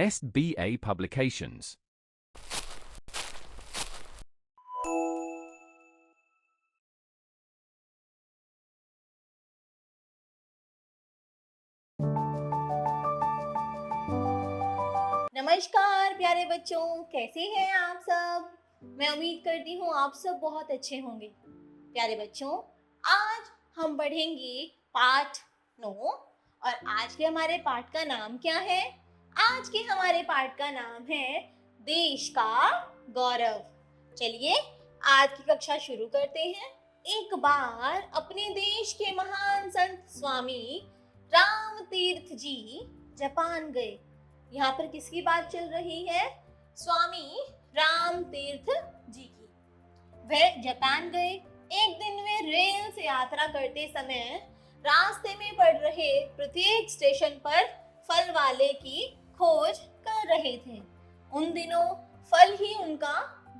SBA Publications. नमस्कार प्यारे बच्चों, कैसे हैं आप सब। मैं उम्मीद करती हूँ आप सब बहुत अच्छे होंगे। प्यारे बच्चों, आज हम पढ़ेंगे पाठ 9 और आज के हमारे पाठ का नाम क्या है। आज के हमारे पाठ का नाम है देश का गौरव। चलिए आज की कक्षा शुरू करते हैं। एक बार अपने देश के महान संत स्वामी राम तीर्थ जी जापान गए। यहाँ पर किसकी बात चल रही है? स्वामी राम तीर्थ जी की। वह जापान गए। एक दिन वे रेल से यात्रा करते समय रास्ते में पड़ रहे प्रत्येक स्टेशन पर फल वाले की खोज कर रहे थे। उन दिनों फल ही उनका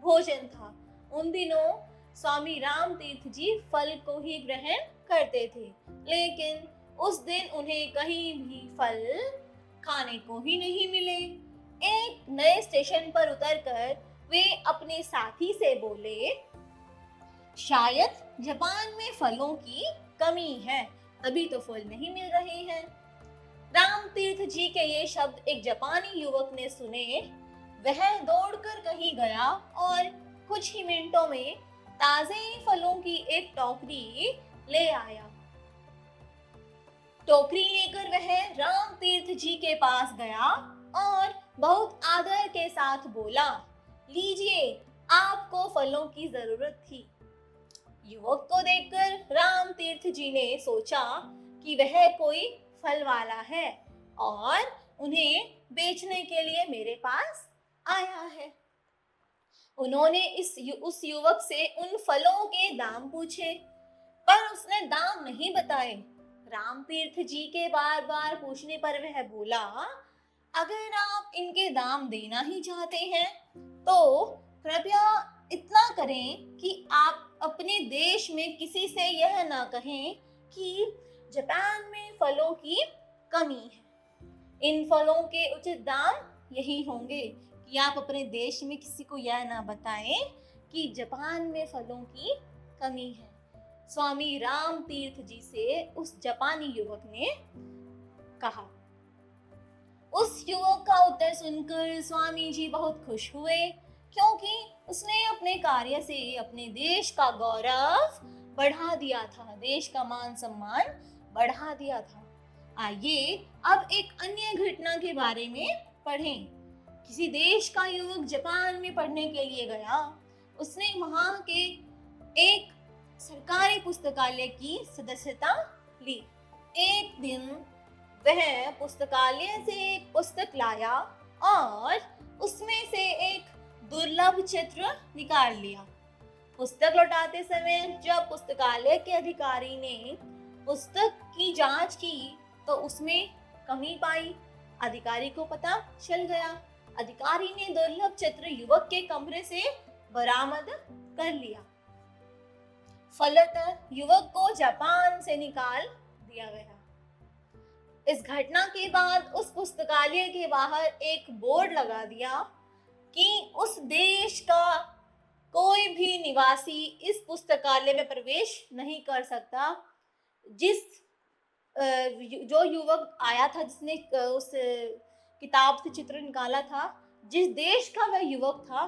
भोजन था। उन दिनों स्वामी राम तीर्थ जी फल को ही ग्रहण करते थे, लेकिन उस दिन उन्हें कहीं भी फल खाने को ही नहीं मिले। एक नए स्टेशन पर उतरकर वे अपने साथी से बोले, शायद जापान में फलों की कमी है, तभी तो फल नहीं मिल रहे हैं। राम तीर्थ जी के ये शब्द एक जापानी युवक ने सुने। वह दौड़कर कहीं गया और कुछ ही मिनटों में ताजे फलों की एक टोकरी ले आया। टोकरी लेकर वह राम तीर्थ जी के पास गया और बहुत आदर के साथ बोला, लीजिए, आपको फलों की जरूरत थी। युवक को देखकर राम तीर्थ जी ने सोचा कि वह कोई फल वाला है और उन्हें बेचने के लिए मेरे पास आया है। उन्होंने उस युवक से उन फलों के दाम पूछे, पर उसने दाम नहीं बताए। राम तीर्थ जी के बार बार पूछने पर वह बोला, अगर आप इनके दाम देना ही चाहते हैं तो कृपया इतना करें कि आप अपने देश में किसी से यह ना कहें कि जापान में फलों की कमी है। इन फलों के उचित दाम यही होंगे कि आप अपने देश में किसी को यह ना बताएं कि जापान में फलों की कमी है। स्वामी राम तीर्थ जी से उस जापानी युवक ने कहा। उस युवक का उत्तर सुनकर स्वामी जी बहुत खुश हुए, क्योंकि उसने अपने कार्य से अपने देश का गौरव बढ़ा दिया था, देश का मान सम्मान बढ़ा दिया था। आइए अब एक अन्य घटना के बारे में पढ़ें। किसी देश का युवक जापान में पढ़ने के लिए गया। उसने वहां के एक सरकारी पुस्तकालय की सदस्यता ली। एक दिन वह पुस्तकालय से एक पुस्तक लाया और उसमें से एक दुर्लभ चित्र निकाल लिया। पुस्तक लौटाते समय जब पुस्तकालय के अधिकारी ने पुस्तक की जांच की तो उसमें कमी पाई। अधिकारी को पता चल गया। अधिकारी ने दुर्लभ चित्र युवक के कमरे से बरामद कर लिया। फलतः युवक को जापान से निकाल दिया गया। इस घटना के बाद उस पुस्तकालय के बाहर एक बोर्ड लगा दिया कि उस देश का कोई भी निवासी इस पुस्तकालय में प्रवेश नहीं कर सकता। जो युवक आया था, जिसने उस किताब से चित्र निकाला था, जिस देश का वह युवक था,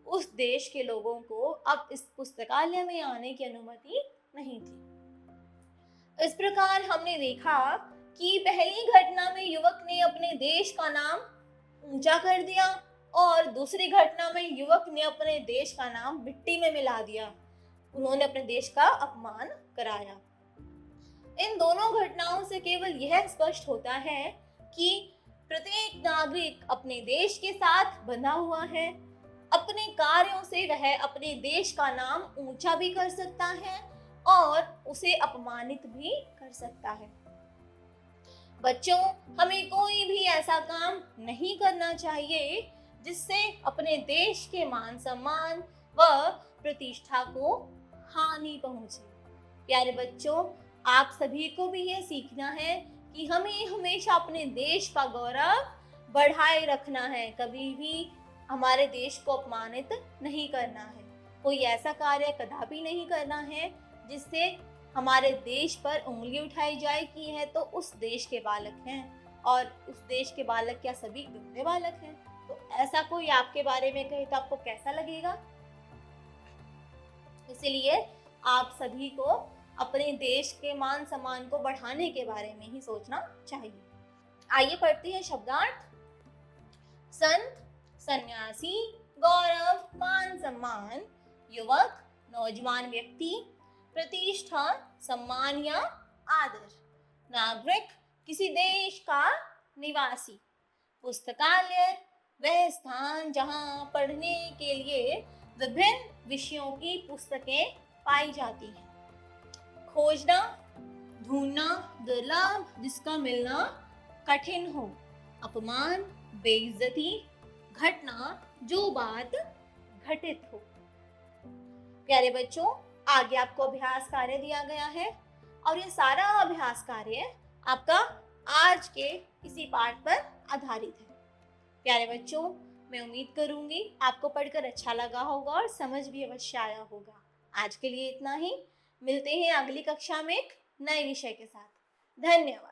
उस देश के लोगों को अब इस पुस्तकालय में आने की अनुमति नहीं थी। इस प्रकार हमने देखा कि पहली घटना में युवक ने अपने देश का नाम ऊंचा कर दिया और दूसरी घटना में युवक ने अपने देश का नाम मिट्टी में मिला दिया। उन्होंने अपने देश का अपमान कराया। इन दोनों घटनाओं से केवल यह स्पष्ट होता है कि प्रत्येक नागरिक अपने देश के साथ बंधा हुआ है। अपने कार्यों से वह अपने देश का नाम ऊंचा भी कर सकता है और उसे अपमानित भी कर सकता है। बच्चों, हमें कोई भी ऐसा काम नहीं करना चाहिए जिससे अपने देश के मान सम्मान व प्रतिष्ठा को हानि पहुंचे। प्यारे बच्चों, आप सभी को भी यह सीखना है कि हमें हमेशा अपने देश का गौरव बढ़ाए रखना है, कभी भी हमारे देश को अपमानित नहीं करना है। कोई ऐसा कार्य कदापि नहीं करना है जिससे हमारे देश पर उंगली उठाई जाए कि यह तो उस देश के बालक हैं, और उस देश के बालक क्या सभी गंदे बालक हैं। तो ऐसा कोई आपके बारे में कहे तो आपको कैसा लगेगा? इसलिए आप सभी को अपने देश के मान सम्मान को बढ़ाने के बारे में ही सोचना चाहिए। आइए पढ़ते हैं शब्दार्थ। संत, सन्यासी, गौरव, मान सम्मान, युवक, नौजवान व्यक्ति, प्रतिष्ठा, सम्मान या आदर, नागरिक, किसी देश का निवासी, पुस्तकालय, वह स्थान जहां पढ़ने के लिए विभिन्न विषयों की पुस्तकें पाई जाती हैं, खोजना, ढूंढना, दुर्लभ, जिसका मिलना कठिन हो, अपमान, बेइज्जती, घटना, जो बात घटित हो। प्यारे बच्चों, आगे आपको अभ्यास कार्य दिया गया है और ये सारा अभ्यास कार्य आपका आज के इसी पाठ पर आधारित है। प्यारे बच्चों, मैं उम्मीद करूंगी आपको पढ़कर अच्छा लगा होगा और समझ भी अवश्य आया होगा। आज के लिए इतना ही। मिलते हैं अगली कक्षा में एक नए विषय के साथ। धन्यवाद।